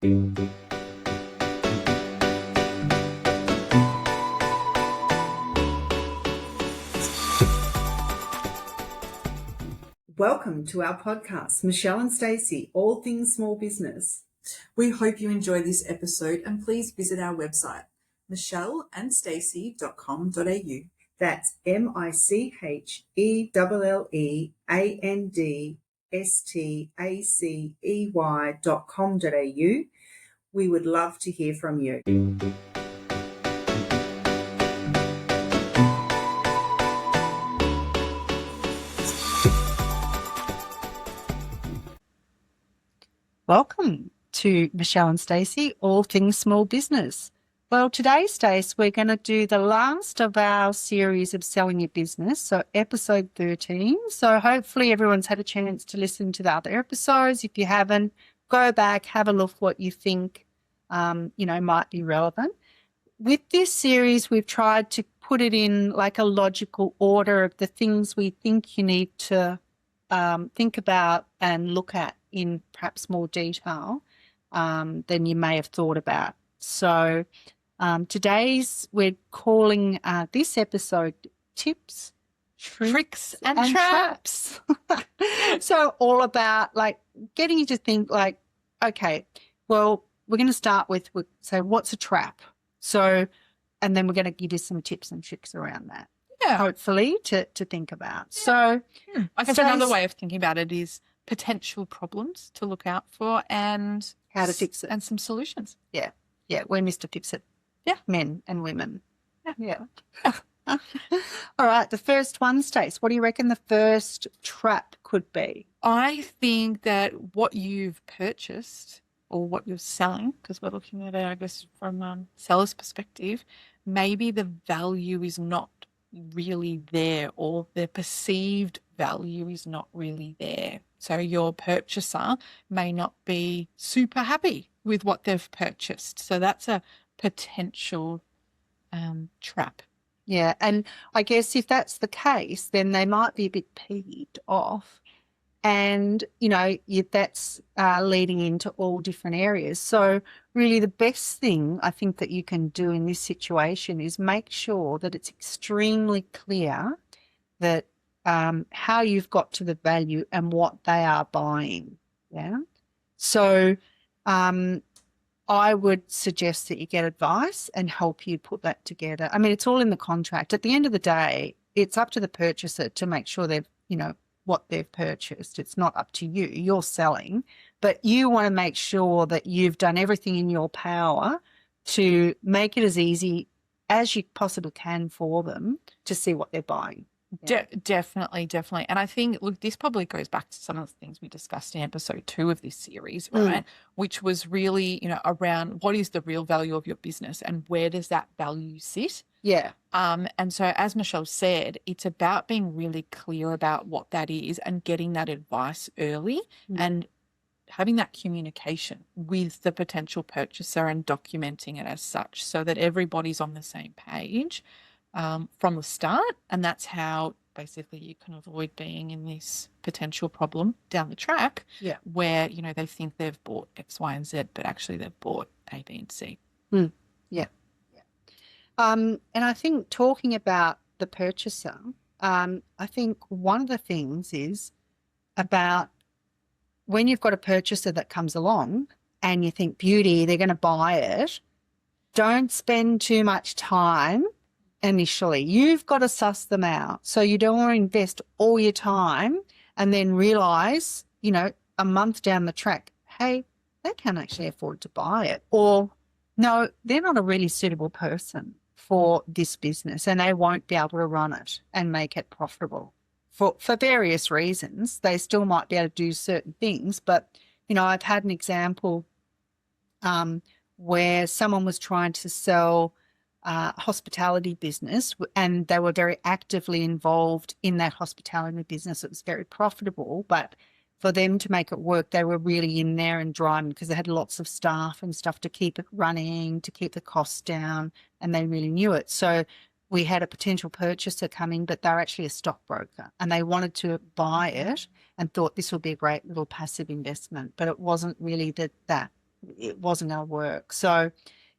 Welcome to our podcast, Michelle and Stacey, All Things Small Business. We hope you enjoy this episode and please visit our website, michelleandstacey.com.au. That's MICHELLEANDSTACEY.com.au. We would love to hear from you. Welcome to Michelle and Stacey, All Things Small Business. Well, today, Stace, we're going to do the last of our series of Selling Your Business, so episode 13. So hopefully everyone's had a chance to listen to the other episodes. If you haven't, go back, have a look what you think, might be relevant. With this series, we've tried to put it in like a logical order of the things we think you need to think about and look at in perhaps more detail than you may have thought about. So we're calling this episode Tips, Tricks and Traps. So all about like getting you to think like, okay, well, we're going to start with, so what's a trap? So, and then we're going to give you some tips and tricks around that. Yeah. Hopefully to think about. Yeah. So I guess another way of thinking about it is potential problems to look out for and how to fix it. And some solutions. Yeah. Yeah. We're Mr. Fix It. Yeah. Men and women. Yeah. All right. The first one, Stace, what do you reckon the first trap could be? I think that what you've purchased or what you're selling, because we're looking at it, I guess, from a seller's perspective, maybe the value is not really there or the perceived value is not really there. So your purchaser may not be super happy with what they've purchased. So that's a potential trap. Yeah. And I guess if that's the case, then they might be a bit peeved off. And, that's leading into all different areas. So really the best thing I think that you can do in this situation is make sure that it's extremely clear that how you've got to the value and what they are buying. Yeah. So I would suggest that you get advice and help you put that together. I mean, it's all in the contract. At the end of the day, it's up to the purchaser to make sure they've, what they've purchased. It's not up to you. You're selling, but you want to make sure that you've done everything in your power to make it as easy as you possibly can for them to see what they're buying. Yeah. Definitely. And I think, look, this probably goes back to some of the things we discussed in episode 2 of this series, right? Which was really, around what is the real value of your business and where does that value sit? Yeah. And so as Michelle said, it's about being really clear about what that is and getting that advice early and having that communication with the potential purchaser and documenting it as such so that everybody's on the same page from the start. And that's how basically you can avoid being in this potential problem down the track where, they think they've bought X, Y, and Z, but actually they've bought A, B, and C. Yeah. And I think talking about the purchaser, I think one of the things is about when you've got a purchaser that comes along and you think, beauty, they're going to buy it, don't spend too much time initially. You've got to suss them out. So you don't want to invest all your time and then realise, a month down the track, hey, they can't actually afford to buy it. Or, no, they're not a really suitable person for this business and they won't be able to run it and make it profitable. For various reasons, they still might be able to do certain things. But, I've had an example where someone was trying to sell hospitality business and they were very actively involved in that hospitality business. It was very profitable, but for them to make it work, they were really in there and driving because they had lots of staff and stuff to keep it running, to keep the costs down, and they really knew it. So we had a potential purchaser coming, but they're actually a stockbroker and they wanted to buy it and thought this would be a great little passive investment, but it wasn't really that. it wasn't going to work. So,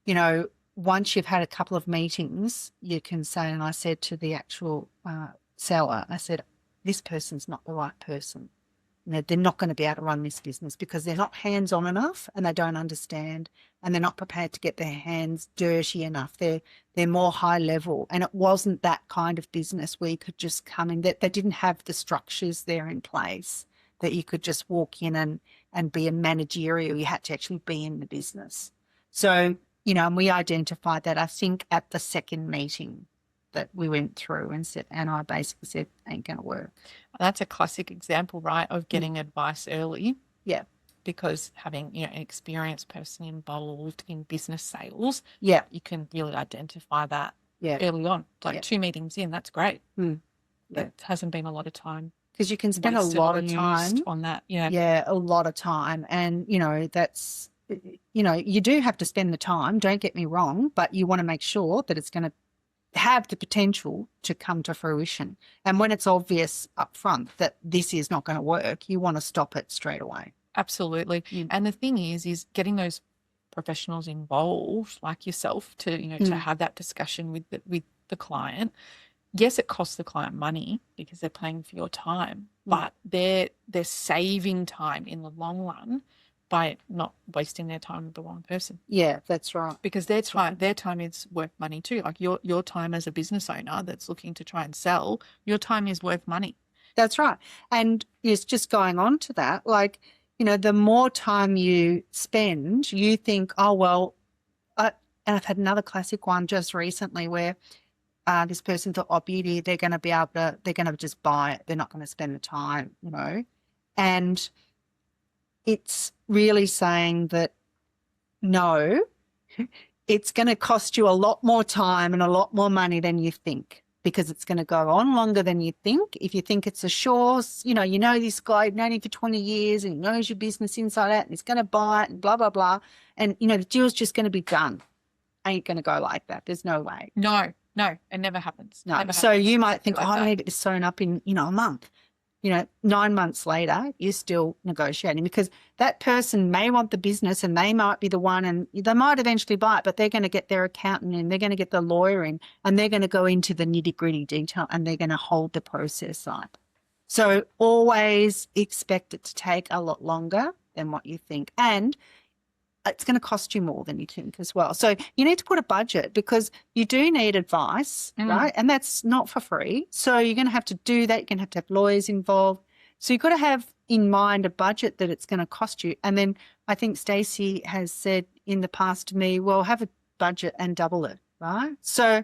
you know, once you've had a couple of meetings, you can say, and I said to the actual seller, I said, this person's not the right person. You know, they're not going to be able to run this business because they're not hands-on enough and they don't understand and they're not prepared to get their hands dirty enough. They're more high level, and it wasn't that kind of business where you could just come in, that they didn't have the structures there in place that you could just walk in and be a managerial. You had to actually be in the business. So, you know, and we identified that, I think, at the second meeting that we went through and said, and I basically said, ain't going to work. That's a classic example, right, of getting advice early. Yeah. Because having, you know, an experienced person involved in business sales, Yeah. you can really identify that Yeah. early on. Like Yeah. 2 meetings in, that's great. Yeah. There hasn't been a lot of time. Because you can spend a wasted lot or of used time on that. Yeah. Yeah, a lot of time. And, you know, that's, you know, you do have to spend the time, don't get me wrong, but you want to make sure that it's going to have the potential to come to fruition. And when it's obvious up front that this is not going to work, you want to stop it straight away. Absolutely. And the thing is getting those professionals involved, like yourself, to, you know, to have that discussion with the client. Yes, it costs the client money because they're paying for your time, but they're saving time in the long run by not wasting their time with the wrong person. Yeah, that's right. Because their time is worth money too. Like your time as a business owner that's looking to try and sell, your time is worth money. That's right. And it's just going on to that, like, you know, the more time you spend, you think, oh, well, and I've had another classic one just recently where this person thought, oh, beauty, they're going to just buy it. They're not going to spend the time, you know. And it's really saying that, no, it's going to cost you a lot more time and a lot more money than you think, because it's going to go on longer than you think. If you think it's a sure, you know this guy, you've known him for 20 years and he knows your business inside out and he's going to buy it and blah, blah, blah. And, you know, the deal's just going to be done. Ain't going to go like that. There's no way. No, it never happens. No. Never So happens. you might think, Like oh, I'm that. going to get this sewn up in, you know, a month. You know, 9 months later, you're still negotiating, because that person may want the business and they might be the one, and they might eventually buy it, but they're going to get their accountant in, they're going to get the lawyer in, and they're going to go into the nitty-gritty detail and they're going to hold the process up. So always expect it to take a lot longer than what you think. And it's going to cost you more than you think as well. So you need to put a budget, because you do need advice, right? And that's not for free. So you're going to have to do that. You're going to have lawyers involved. So you've got to have in mind a budget that it's going to cost you. And then I think Stacey has said in the past to me, well, have a budget and double it, right? So,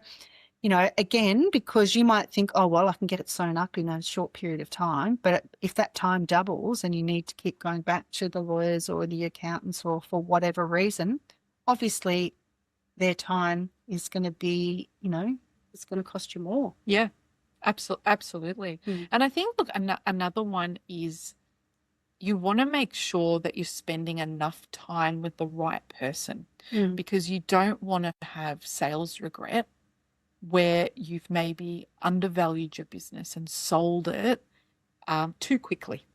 you know, again, because you might think, oh, well, I can get it sewn up in a short period of time. But if that time doubles and you need to keep going back to the lawyers or the accountants, or for whatever reason, obviously their time is going to be, you know, it's going to cost you more. Yeah, absolutely. And I think, look, another one is you want to make sure that you're spending enough time with the right person, because you don't want to have sales regret where you've maybe undervalued your business and sold it too quickly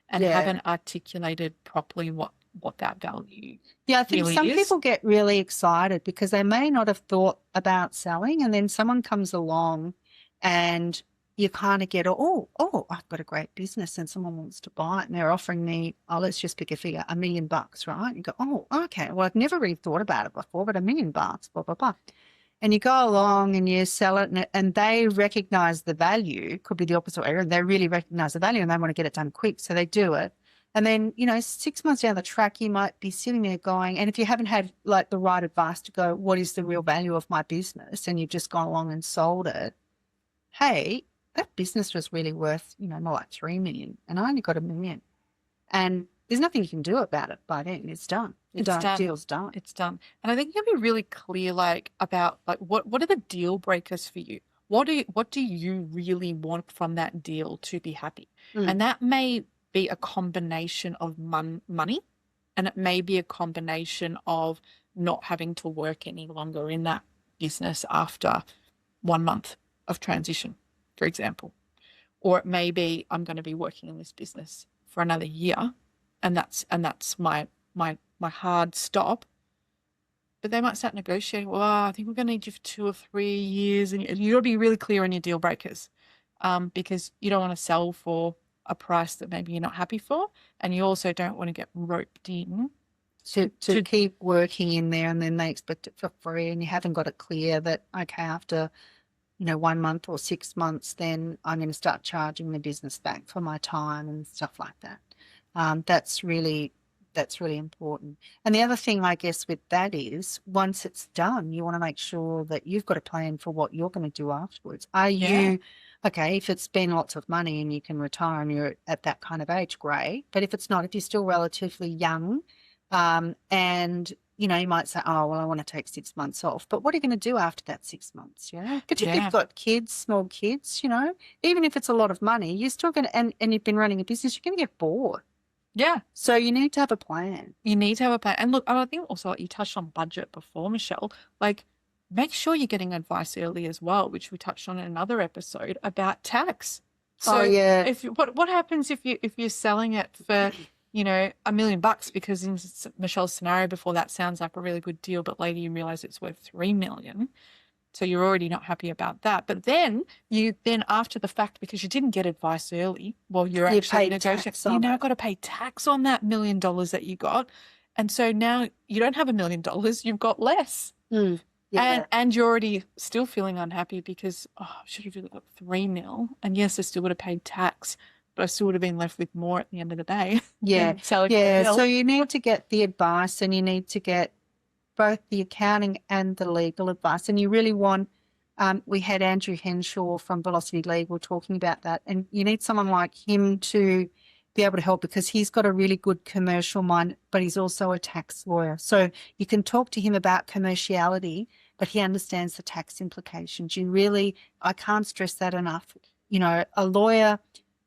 and haven't articulated properly what that value I think really some is. people get really excited because they may not have thought about selling, and then someone comes along and you kind of get, oh, I've got a great business and someone wants to buy it and they're offering me, let's just pick a figure, $1 million, right? You go, oh, okay, well, I've never really thought about it before, but $1 million, blah, blah, blah. And you go along and you sell it, and they recognize the value. Could be the opposite way. They really recognize the value and they want to get it done quick, so they do it. And then, you know, 6 months down the track, you might be sitting there going, and if you haven't had like the right advice to go, what is the real value of my business? And you've just gone along and sold it. Hey, that business was really worth, you know, more like 3 million, and I only got $1 million. And there's nothing you can do about it by then. It's done. Deal's done. It's done. And I think you can be really clear, like, about like what are the deal breakers for you? What do you really want from that deal to be happy? And that may be a combination of money, and it may be a combination of not having to work any longer in that business after 1 month of transition, for example. Or it may be, I'm going to be working in this business for another year, and that's my my hard stop. But they might start negotiating. Well, I think we're going to need you for 2 or 3 years, and you got to be really clear on your deal breakers, because you don't want to sell for a price that maybe you're not happy for, and you also don't want to get roped in to keep working in there, and then they expect it for free, and you haven't got it clear that, okay, after 1 month or 6 months, then I'm going to start charging the business back for my time and stuff like that. That's really important. And the other thing, I guess, with that is once it's done, you want to make sure that you've got a plan for what you're going to do afterwards. Are you, okay, if it's been lots of money and you can retire and you're at that kind of age, great. But if it's not, if you're still relatively young, and you might say, oh, well, I want to take 6 months off. But what are you going to do after that 6 months? Particularly if you've got kids, small kids, even if it's a lot of money, you're still going to, and you've been running a business, you're going to get bored. Yeah. So you need to have a plan. You need to have a plan. And look, I think also you touched on budget before, Michelle. Like, make sure you're getting advice early as well, which we touched on in another episode about tax. So if what happens if you're selling it for $1 million, because in Michelle's scenario before, that sounds like a really good deal, but later you realize it's worth $3 million. So you're already not happy about that. But then after the fact, because you didn't get advice early, well, you're actually negotiating. You now got to pay tax on that $1 million that you got. And so now you don't have $1 million, you've got less. And you're already still feeling unhappy because, I should have got $3 million. And yes, I still would have paid tax, but I still would have been left with more at the end of the day. So you need to get the advice, and you need to get both the accounting and the legal advice. And you really want, we had Andrew Henshaw from Velocity Legal talking about that, and you need someone like him to be able to help, because he's got a really good commercial mind, but he's also a tax lawyer. So you can talk to him about commerciality, but he understands the tax implications. I can't stress that enough. A lawyer,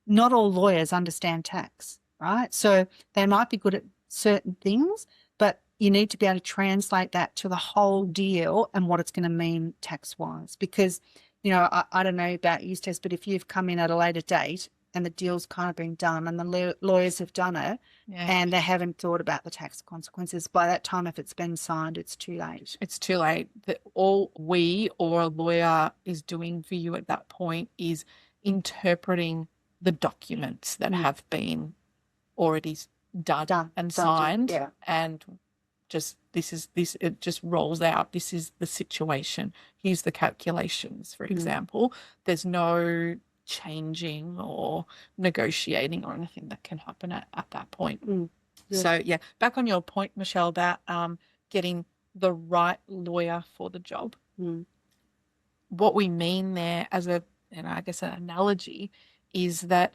not all lawyers understand tax, right? So they might be good at certain things, but you need to be able to translate that to the whole deal and what it's going to mean tax-wise. Because, I don't know about you, Stacey, but if you've come in at a later date and the deal's kind of been done and the lawyers have done it and they haven't thought about the tax consequences, by that time, if it's been signed, it's too late. It's too late. All we or a lawyer is doing for you at that point is interpreting the documents that have been already done and signed, and it just rolls out. This is the situation. Here's the calculations, for example. There's no changing or negotiating or anything that can happen at that point. So back on your point, Michelle, about getting the right lawyer for the job. What we mean there, as an analogy, is that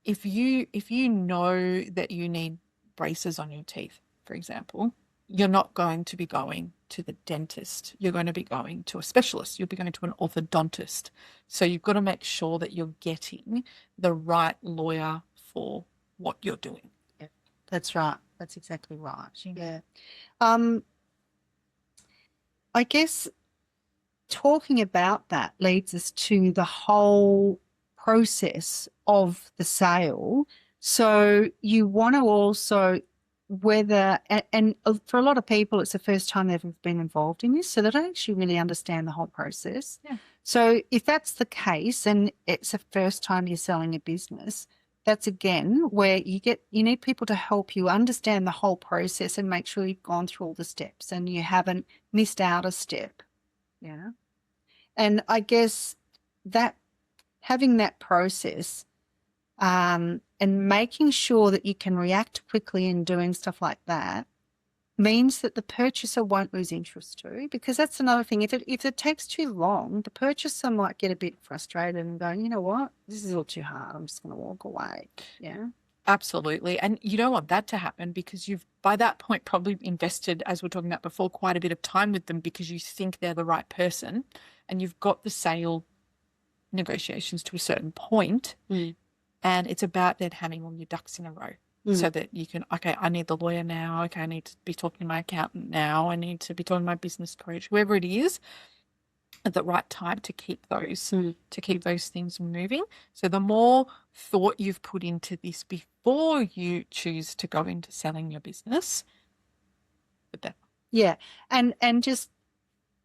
if you know that you need braces on your teeth, for example, you're not going to be going to the dentist. You're going to be going to a specialist. You'll be going to an orthodontist. So you've got to make sure that you're getting the right lawyer for what you're doing. Yeah, that's right. That's exactly right. Yeah. I guess talking about that leads us to the whole process of the sale. So you want to also, and for a lot of people, it's the first time they've ever been involved in this, so they don't actually really understand the whole process. So if that's the case and it's the first time you're selling a business, that's again where you need people to help you understand the whole process and make sure you've gone through all the steps and you haven't missed out a step. And I guess that having that process and making sure that you can react quickly in doing stuff like that means that the purchaser won't lose interest too, because that's another thing. If it takes too long, the purchaser might get a bit frustrated and go, you know what, this is all too hard, I'm just going to walk away. Absolutely. And you don't want that to happen, because you've by that point probably invested, as we we're talking about before, quite a bit of time with them because you think they're the right person, and you've got the sale negotiations to a certain point. And it's about then having all your ducks in a row so that you can, okay, I need the lawyer now. Okay, I need to be talking to my accountant now. I need to be talking to my business coach, whoever it is, at the right time to keep those things moving. So the more thought you've put into this before you choose to go into selling your business, the better. Yeah. And just,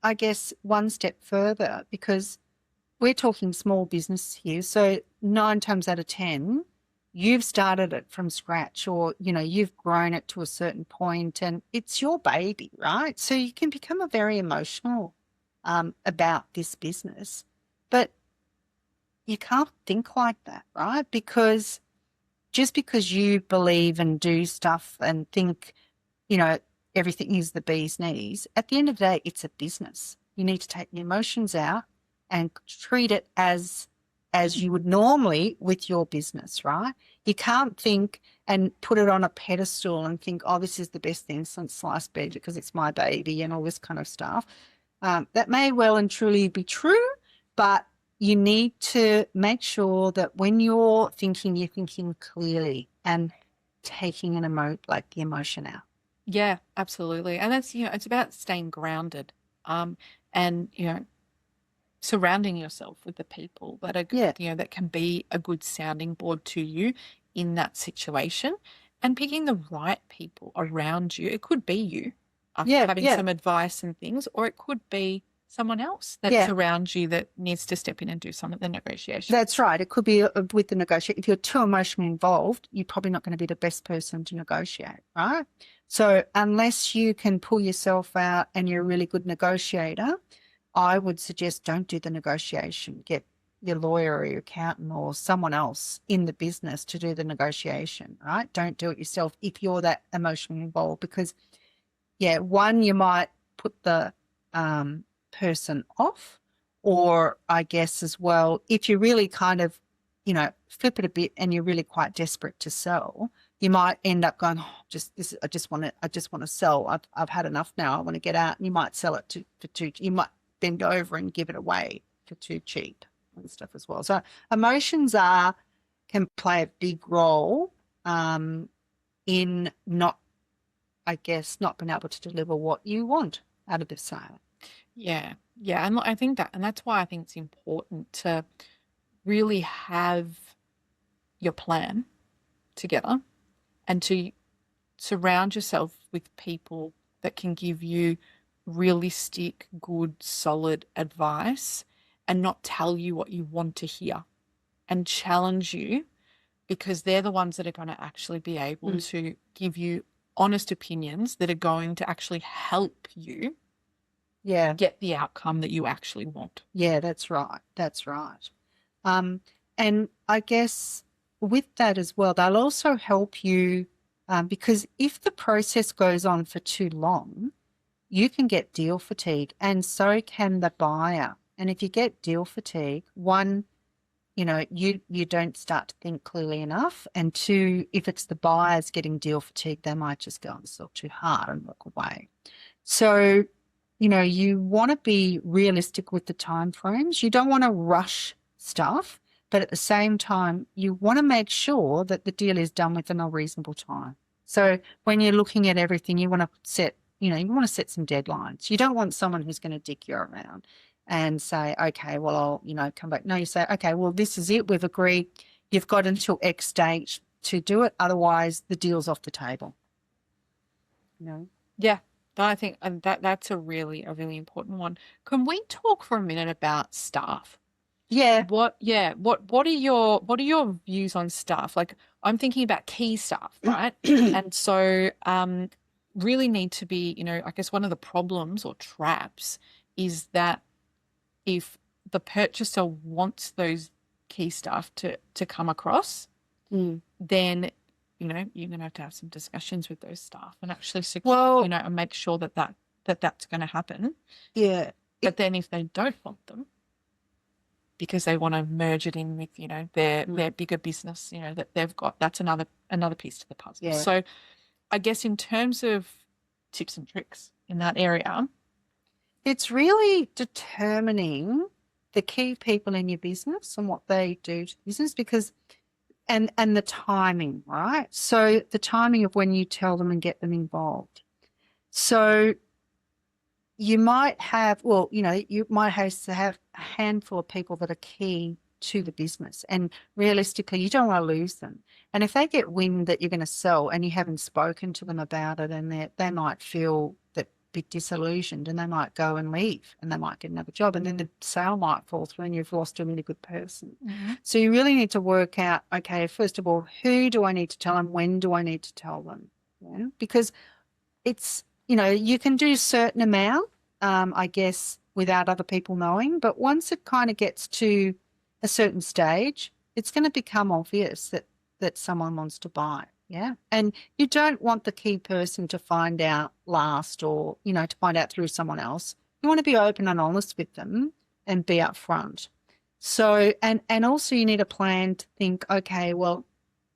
I guess, one step further, because we're talking small business here. So 9 times out of 10, you've started it from scratch, or, you've grown it to a certain point and it's your baby, right? So you can become a very emotional about this business, but you can't think like that, right? Because just because you believe and do stuff and think, everything is the bee's knees, at the end of the day, it's a business. You need to take the emotions out and treat it as you would normally with your business, right? You can't think and put it on a pedestal and think, oh, this is the best thing since sliced bread because it's my baby and all this kind of stuff. That may well and truly be true, but you need to make sure that when you're thinking clearly and taking the emotion out. Yeah, absolutely. And that's, it's about staying grounded, and, surrounding yourself with the people that are, Yeah. that can be a good sounding board to you in that situation, and picking the right people around you. It could be you having some advice and things, or it could be someone else that's around you that needs to step in and do some of the negotiation. That's right. It could be with the negotiation. If you're too emotionally involved, you're probably not going to be the best person to negotiate, right? So unless you can pull yourself out and you're a really good negotiator, I would suggest don't do the negotiation. Get your lawyer or your accountant or someone else in the business to do the negotiation, right? Don't do it yourself if you're that emotionally involved, because, one, you might put the person off, or I guess as well, if you really kind of, flip it a bit and you're really quite desperate to sell, you might end up going, oh, I just want to sell. I've had enough now. I want to get out. And you might sell it for too. You might bend over and give it away for too cheap and stuff as well. So emotions can play a big role in not being able to deliver what you want out of the sale. Yeah. Yeah. And I think and that's why I think it's important to really have your plan together and to surround yourself with people that can give you realistic, good, solid advice and not tell you what you want to hear, and challenge you, because they're the ones that are going to actually be able to give you honest opinions that are going to actually help you get the outcome that you actually want. Yeah, that's right. That's right. And I guess with that as well, they'll also help you because if the process goes on for too long, you can get deal fatigue, and so can the buyer. And if you get deal fatigue, one, you don't start to think clearly enough. And two, if it's the buyers getting deal fatigue, they might just go, it's still too hard and walk away. So, you want to be realistic with the timeframes. You don't want to rush stuff, but at the same time, you want to make sure that the deal is done within a reasonable time. So when you're looking at everything, you want to set some deadlines. You don't want someone who's going to dick you around and say, okay, well, I'll, come back. No, you say, okay, well, this is it. We've agreed. You've got until X date to do it. Otherwise, the deal's off the table. Yeah. I think that's a really important one. Can we talk for a minute about staff? Yeah. What are your views on staff? Like, I'm thinking about key staff, right? And so really need to be, I guess one of the problems or traps is that if the purchaser wants those key staff to come across, then you're going to have some discussions with those staff and actually secure, and make sure that's going to happen. Yeah. But then if they don't want them, because they want to merge it in with, their bigger business, that they've got, that's another piece to the puzzle. Yeah. So I guess in terms of tips and tricks in that area, it's really determining the key people in your business and what they do to the business, because and the timing, right? So the timing of when you tell them and get them involved. So you might have, you might have to have a handful of people that are key to the business. And realistically, you don't want to lose them. And if they get wind that you're going to sell and you haven't spoken to them about it, and they might feel that bit disillusioned, and they might go and leave, and they might get another job, and then the sale might fall through and you've lost a really good person. So you really need to work out, okay, first of all, who do I need to tell them? When do I need to tell them? Yeah? Because it's, you can do a certain amount, I guess, without other people knowing. But once it kind of gets to a certain stage, it's going to become obvious that someone wants to buy. Yeah. And you don't want the key person to find out last, or, to find out through someone else. You want to be open and honest with them and be upfront. So, and also you need a plan to think, okay, well,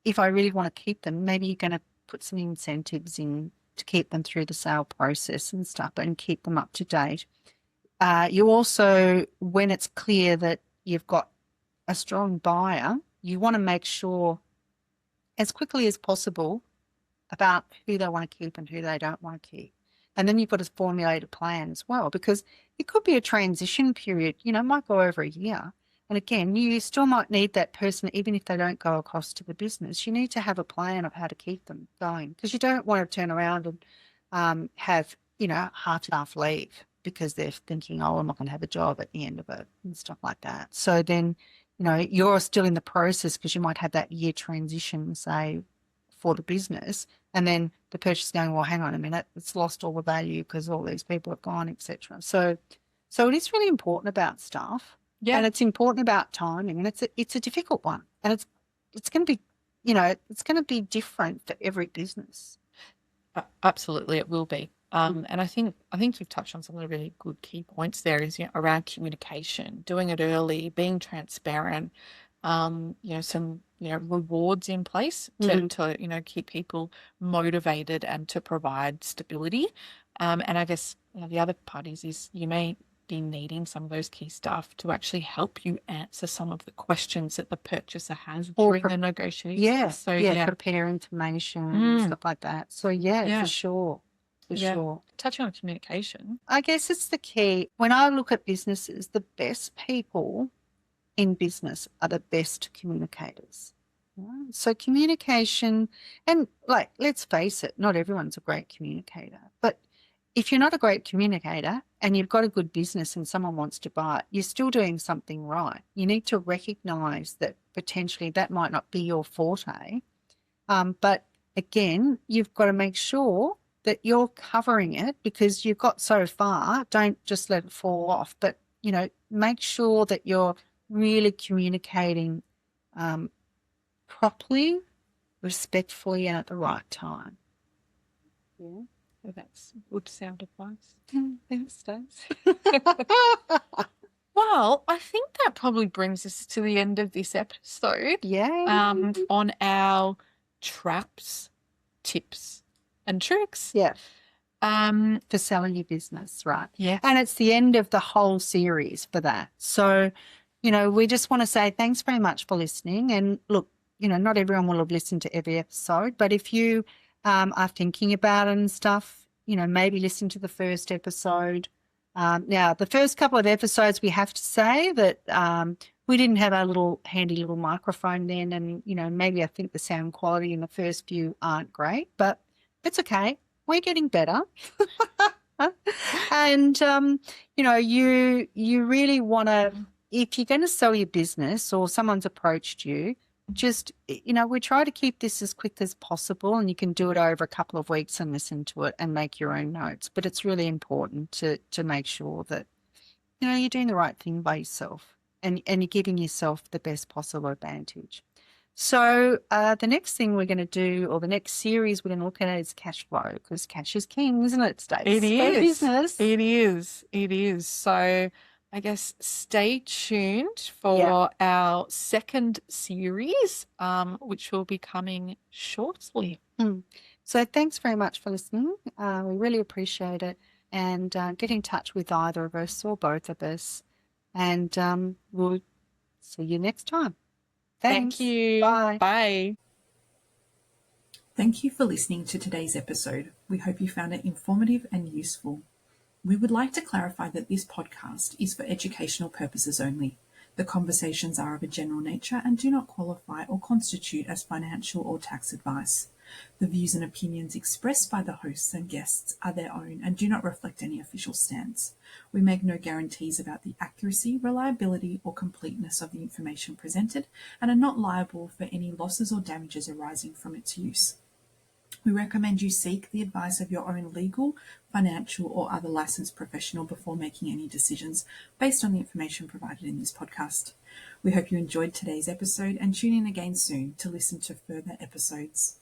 if I really want to keep them, maybe you're going to put some incentives in to keep them through the sale process and stuff and keep them up to date. You also, when it's clear that you've got a strong buyer, you want to make sure as quickly as possible about who they want to keep and who they don't want to keep. And then you've got to formulate a plan as well, because it could be a transition period, it might go over a year. And again, you still might need that person, even if they don't go across to the business. You need to have a plan of how to keep them going, because you don't want to turn around and have, half leave because they're thinking, oh, I'm not going to have a job at the end of it and stuff like that. So then, you're still in the process, because you might have that year transition, say, for the business, and then the purchaser's going, well, hang on a minute, it's lost all the value because all these people have gone, etc. So it is really important about stuff. Yeah. And it's important about timing, and it's a difficult one, and it's going to be, it's going to be different for every business. Absolutely, it will be. And I think you've touched on some of the really good key points there, is around communication, doing it early, being transparent, some rewards in place to keep people motivated and to provide stability. And I guess the other part is you may be needing some of those key stuff to actually help you answer some of the questions that the purchaser has during the negotiation. Yeah, so prepare information and stuff like that. So for sure. For sure. Touching on communication, I guess it's the key. When I look at businesses, the best people in business are the best communicators. Right? So communication, and let's face it, not everyone's a great communicator. But if you're not a great communicator and you've got a good business and someone wants to buy it, you're still doing something right. You need to recognise that potentially that might not be your forte. But again, you've got to make sure that you're covering it, because you've got so far. Don't just let it fall off, but, make sure that you're really communicating properly, respectfully, and at the right time. Yeah, so that's good sound advice. Thanks, Stacey. Well, I think that probably brings us to the end of this episode. Yeah. On our traps, tips, and tricks. Yeah. For selling your business, right? Yeah. And it's the end of the whole series for that. So, we just want to say thanks very much for listening. And look, not everyone will have listened to every episode, but if you are thinking about it and stuff, maybe listen to the first episode. Now, the first couple of episodes, we have to say that we didn't have our handy little microphone then, and, maybe I think the sound quality in the first few aren't great, but it's okay. We're getting better. And, you really want to, if you're going to sell your business or someone's approached you, just, we try to keep this as quick as possible, and you can do it over a couple of weeks and listen to it and make your own notes. But it's really important to make sure that, you're doing the right thing by yourself, and you're giving yourself the best possible advantage. So the next thing we're going to do, or the next series we're going to look at, is cash flow, because cash is king, isn't it, Stacey? It is. For business. It is. It is. So I guess stay tuned for our second series, which will be coming shortly. So thanks very much for listening. We really appreciate it. And get in touch with either of us or both of us. And we'll see you next time. Thanks. Thank you. Bye. Bye. Thank you for listening to today's episode. We hope you found it informative and useful. We would like to clarify that this podcast is for educational purposes only. The conversations are of a general nature and do not qualify or constitute as financial or tax advice. The views and opinions expressed by the hosts and guests are their own and do not reflect any official stance. We make no guarantees about the accuracy, reliability, or completeness of the information presented and are not liable for any losses or damages arising from its use. We recommend you seek the advice of your own legal, financial, or other licensed professional before making any decisions based on the information provided in this podcast. We hope you enjoyed today's episode and tune in again soon to listen to further episodes.